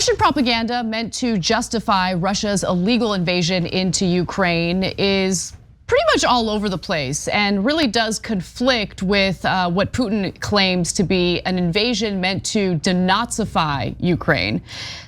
Russian propaganda meant to justify Russia's illegal invasion into Ukraine is pretty much all over the place and really does conflict with what Putin claims to be an invasion meant to denazify Ukraine.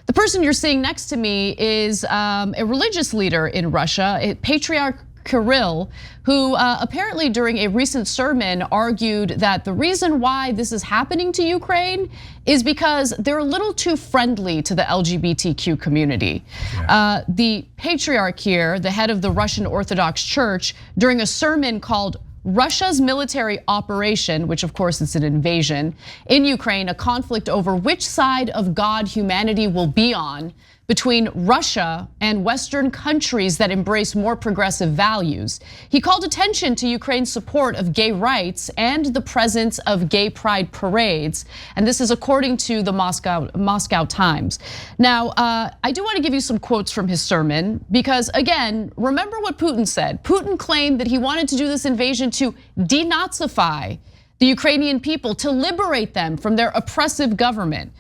The person you're seeing next to me is a religious leader in Russia, Patriarch Kirill, who apparently during a recent sermon argued that the reason why this is happening to Ukraine is because they're a little too friendly to the LGBTQ community. Yeah. The patriarch here, the head of the Russian Orthodox Church, during a sermon called Russia's military operation, which of course is an invasion in Ukraine, a conflict over which side of God humanity will be on between Russia and Western countries that embrace more progressive values. He called attention to Ukraine's support of gay rights and the presence of gay pride parades. And this is according to the Moscow Times. Now, I do want to give you some quotes from his sermon because again, remember what Putin said. Putin claimed that he wanted to do this invasion to denazify the Ukrainian people, to liberate them from their oppressive government.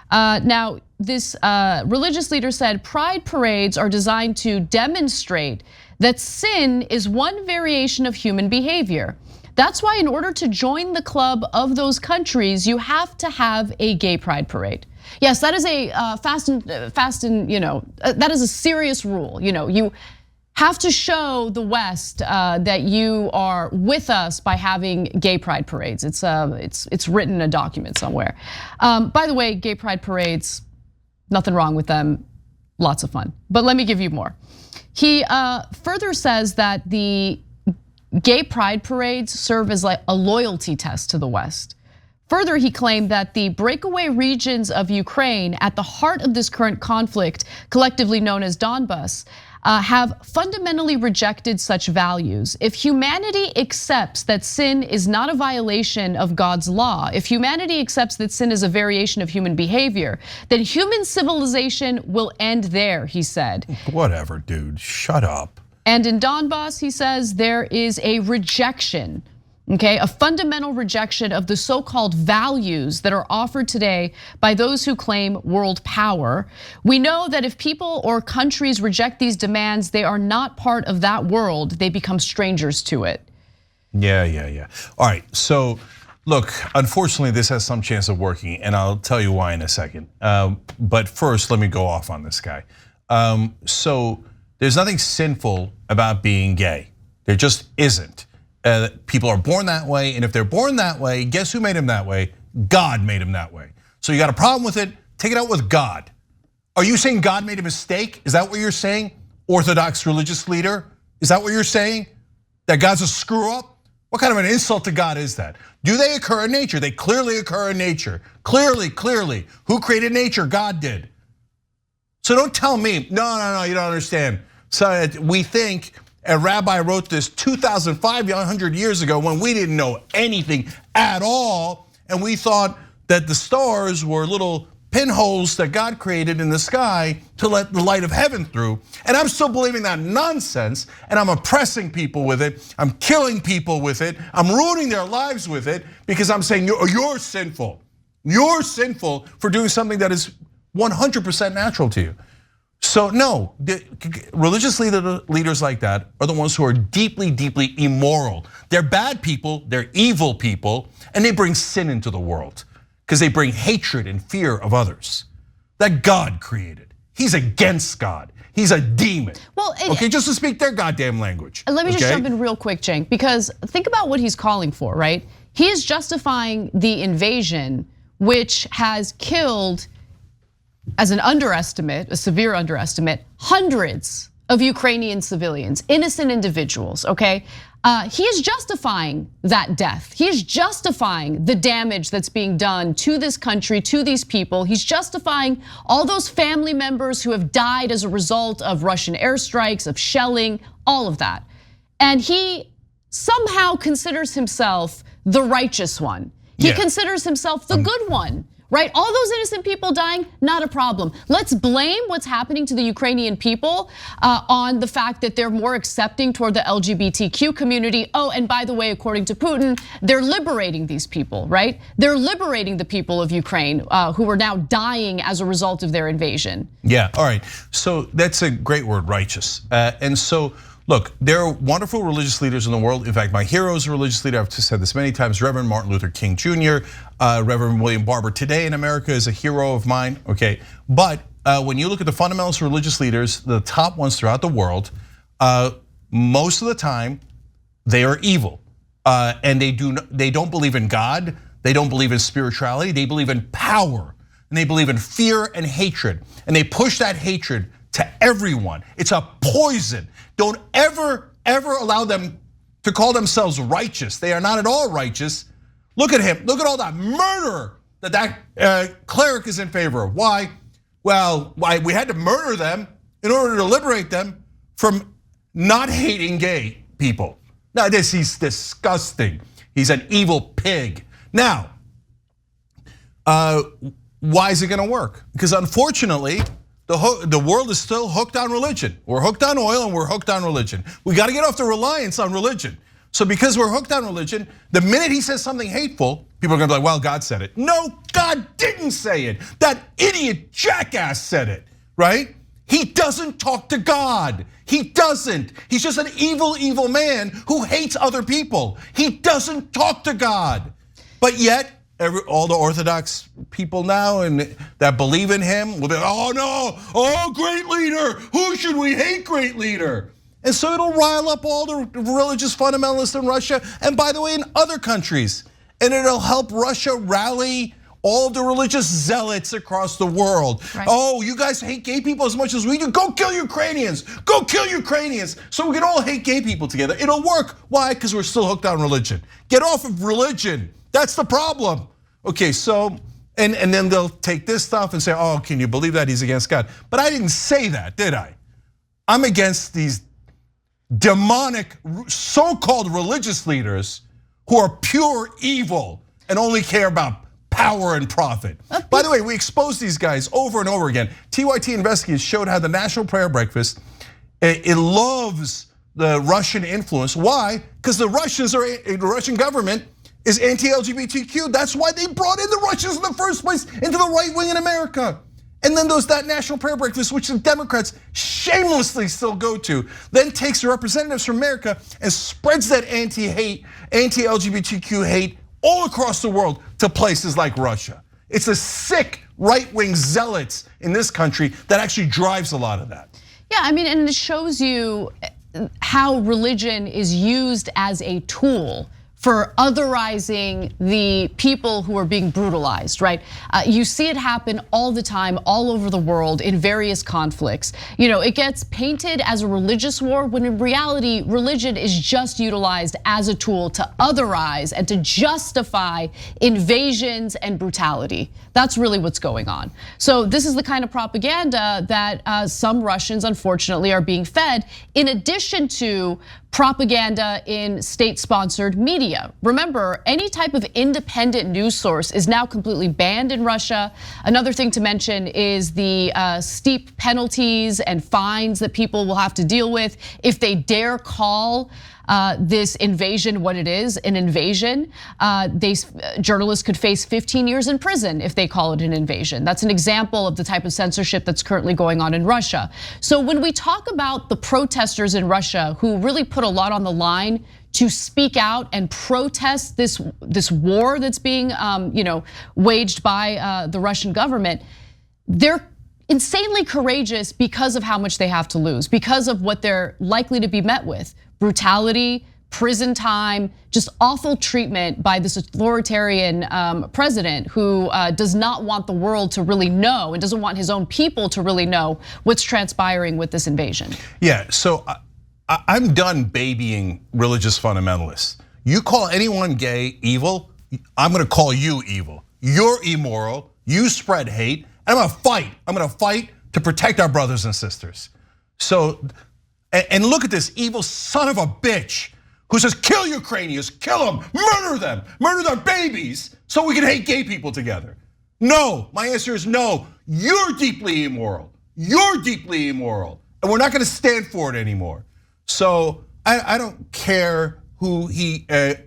Now, this religious leader said pride parades are designed to demonstrate that sin is one variation of human behavior. That's why in order to join the club of those countries, you have to have a gay pride parade. Yes, that is a that is a serious rule. You have to show the West that you are with us by having gay pride parades. It's written in a document somewhere. By the way, gay pride parades, nothing wrong with them, lots of fun. But let me give you more. He further says that the gay pride parades serve as like a loyalty test to the West. Further, he claimed that the breakaway regions of Ukraine at the heart of this current conflict, collectively known as Donbas, have fundamentally rejected such values. If humanity accepts that sin is not a violation of God's law, if humanity accepts that sin is a variation of human behavior, then human civilization will end there, he said. Whatever, dude, shut up. And in Donbas, he says, there is a rejection, okay, a fundamental rejection of the so-called values that are offered today by those who claim world power. We know that if people or countries reject these demands, they are not part of that world, they become strangers to it. Yeah. All right, so look, unfortunately this has some chance of working and I'll tell you why in a second. But first, let me go off on this guy. So there's nothing sinful about being gay. There just isn't. People are born that way, and if they're born that way, guess who made them that way? God made them that way. So you got a problem with it, take it out with God. Are you saying God made a mistake? Is that what you're saying? Orthodox religious leader? Is that what you're saying? That God's a screw up? What kind of an insult to God is that? Do they occur in nature? They clearly occur in nature. Clearly. Who created nature? God did. So don't tell me, no, you don't understand. So we think a rabbi wrote this 2,500 years ago when we didn't know anything at all. And we thought that the stars were little pinholes that God created in the sky to let the light of heaven through. And I'm still believing that nonsense. And I'm oppressing people with it. I'm killing people with it. I'm ruining their lives with it because I'm saying you're sinful. You're sinful for doing something that is 100% natural to you. So no, religious leaders like that are the ones who are deeply immoral. They're bad people, they're evil people, and they bring sin into the world because they bring hatred and fear of others that God created. He's against God. He's a demon. Well, okay, just to speak their goddamn language. Let me just jump in real quick, Cenk, because think about what he's calling for, right? He is justifying the invasion, which has killed, as an underestimate, a severe underestimate, hundreds of Ukrainian civilians, innocent individuals, okay? He is justifying that death. He is justifying the damage that's being done to this country, to these people. He's justifying all those family members who have died as a result of Russian airstrikes, of shelling, all of that. And he somehow considers himself the righteous one. He considers himself the good one. right? All those innocent people dying, not a problem. Let's blame what's happening to the Ukrainian people on the fact that they're more accepting toward the LGBTQ community. Oh, and by the way, according to Putin, they're liberating these people, right? They're liberating the people of Ukraine who are now dying as a result of their invasion. Yeah, all right. So that's a great word, righteous. And so, look, there are wonderful religious leaders in the world. In fact, my hero is a religious leader. I've said this many times. Reverend Martin Luther King Jr., Reverend William Barber today in America is a hero of mine, okay? But when you look at the fundamentalist religious leaders, the top ones throughout the world, most of the time, they are evil. And they don't believe in God. They don't believe in spirituality. They believe in power. And they believe in fear and hatred. And they push that hatred to everyone. It's a poison. Don't ever allow them to call themselves righteous. They are not at all righteous. Look at him. Look at all that murder that cleric is in favor of. Why? Well, why we had to murder them in order to liberate them from not hating gay people. Now he's disgusting. He's an evil pig. Now, why is it gonna work? Because unfortunately, the world is still hooked on religion. We're hooked on oil and we're hooked on religion. We gotta get off the reliance on religion. So because we're hooked on religion, the minute he says something hateful, people are gonna be like, well, God said it. No, God didn't say it. That idiot jackass said it, right? He doesn't talk to God. He doesn't. He's just an evil, evil man who hates other people. He doesn't talk to God. But yet, all the Orthodox people now and that believe in him will be, oh no, oh great leader, who should we hate, great leader? And so it'll rile up all the religious fundamentalists in Russia, and by the way, in other countries. And it'll help Russia rally all the religious zealots across the world. Right. Oh, you guys hate gay people as much as we do? Go kill Ukrainians, go kill Ukrainians, so we can all hate gay people together. It'll work, why? Because we're still hooked on religion. Get off of religion. That's the problem. Okay, so, and then they'll take this stuff and say, oh, can you believe that he's against God? But I didn't say that, did I? I'm against these demonic, so-called religious leaders who are pure evil and only care about power and profit. By the way, we exposed these guys over and over again. TYT Investigates showed how the National Prayer Breakfast, it loves the Russian influence. Why? Because the Russian government is anti-LGBTQ. That's why they brought in the Russians in the first place into the right wing in America. And then there's that National Prayer Breakfast, which the Democrats shamelessly still go to, then takes the representatives from America and spreads that anti-hate, anti-LGBTQ hate all across the world to places like Russia. It's the sick right-wing zealots in this country that actually drives a lot of that. Yeah, I mean, and it shows you how religion is used as a tool for otherizing the people who are being brutalized, right? You see it happen all the time, all over the world in various conflicts. It gets painted as a religious war when in reality, religion is just utilized as a tool to otherize and to justify invasions and brutality. That's really what's going on. So this is the kind of propaganda that some Russians, unfortunately, are being fed, in addition to propaganda in state-sponsored media. Remember, any type of independent news source is now completely banned in Russia. Another thing to mention is the steep penalties and fines that people will have to deal with if they dare call this invasion what it is, an invasion. Journalists could face 15 years in prison if they call it an invasion. That's an example of the type of censorship that's currently going on in Russia. So when we talk about the protesters in Russia who really put a lot on the line to speak out and protest this war that's being waged by the Russian government, they're insanely courageous because of how much they have to lose, because of what they're likely to be met with. Brutality, prison time, just awful treatment by this authoritarian president who does not want the world to really know and doesn't want his own people to really know what's transpiring with this invasion. Yeah, so I'm done babying religious fundamentalists. You call anyone gay evil, I'm gonna call you evil. You're immoral, you spread hate, and I'm gonna fight to protect our brothers and sisters. So, and look at this evil son of a bitch who says, kill Ukrainians, kill them, murder their babies, so we can hate gay people together. No, my answer is no. You're deeply immoral. You're deeply immoral. And we're not gonna stand for it anymore. So I don't care who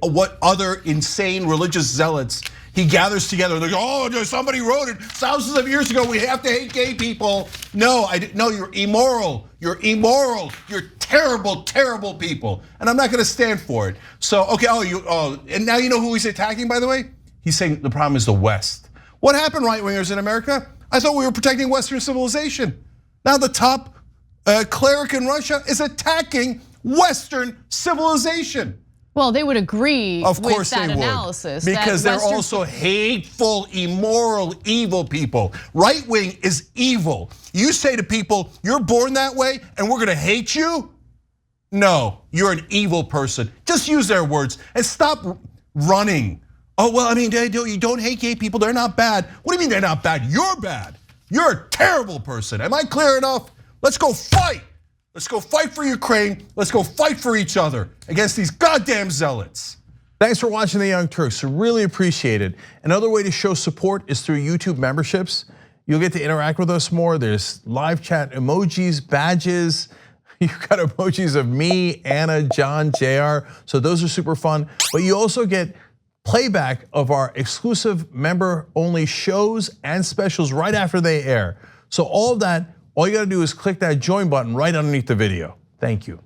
what other insane religious zealots he gathers together. They go, oh, somebody wrote it thousands of years ago. We have to hate gay people. No, you're immoral. You're immoral. You're terrible, terrible people. And I'm not gonna stand for it. So, okay, and now you know who he's attacking, by the way? He's saying the problem is the West. What happened, right-wingers in America? I thought we were protecting Western civilization. Now the top cleric in Russia is attacking Western civilization. Well, they would agree of course with that they analysis. Would. Because they're also hateful, immoral, evil people. Right wing is evil. You say to people, you're born that way and we're gonna hate you? No, you're an evil person. Just use their words and stop running. Oh, well, I mean, you don't hate gay people, they're not bad. What do you mean they're not bad? You're bad. You're a terrible person. Am I clear enough? Let's go fight. Let's go fight for Ukraine. Let's go fight for each other against these goddamn zealots. Thanks for watching The Young Turks. Really appreciate it. Another way to show support is through YouTube memberships. You'll get to interact with us more. There's live chat emojis, badges. You've got emojis of me, Anna, John, JR. So those are super fun. But you also get playback of our exclusive member-only shows and specials right after they air. So all of that, all you gotta do is click that join button right underneath the video. Thank you.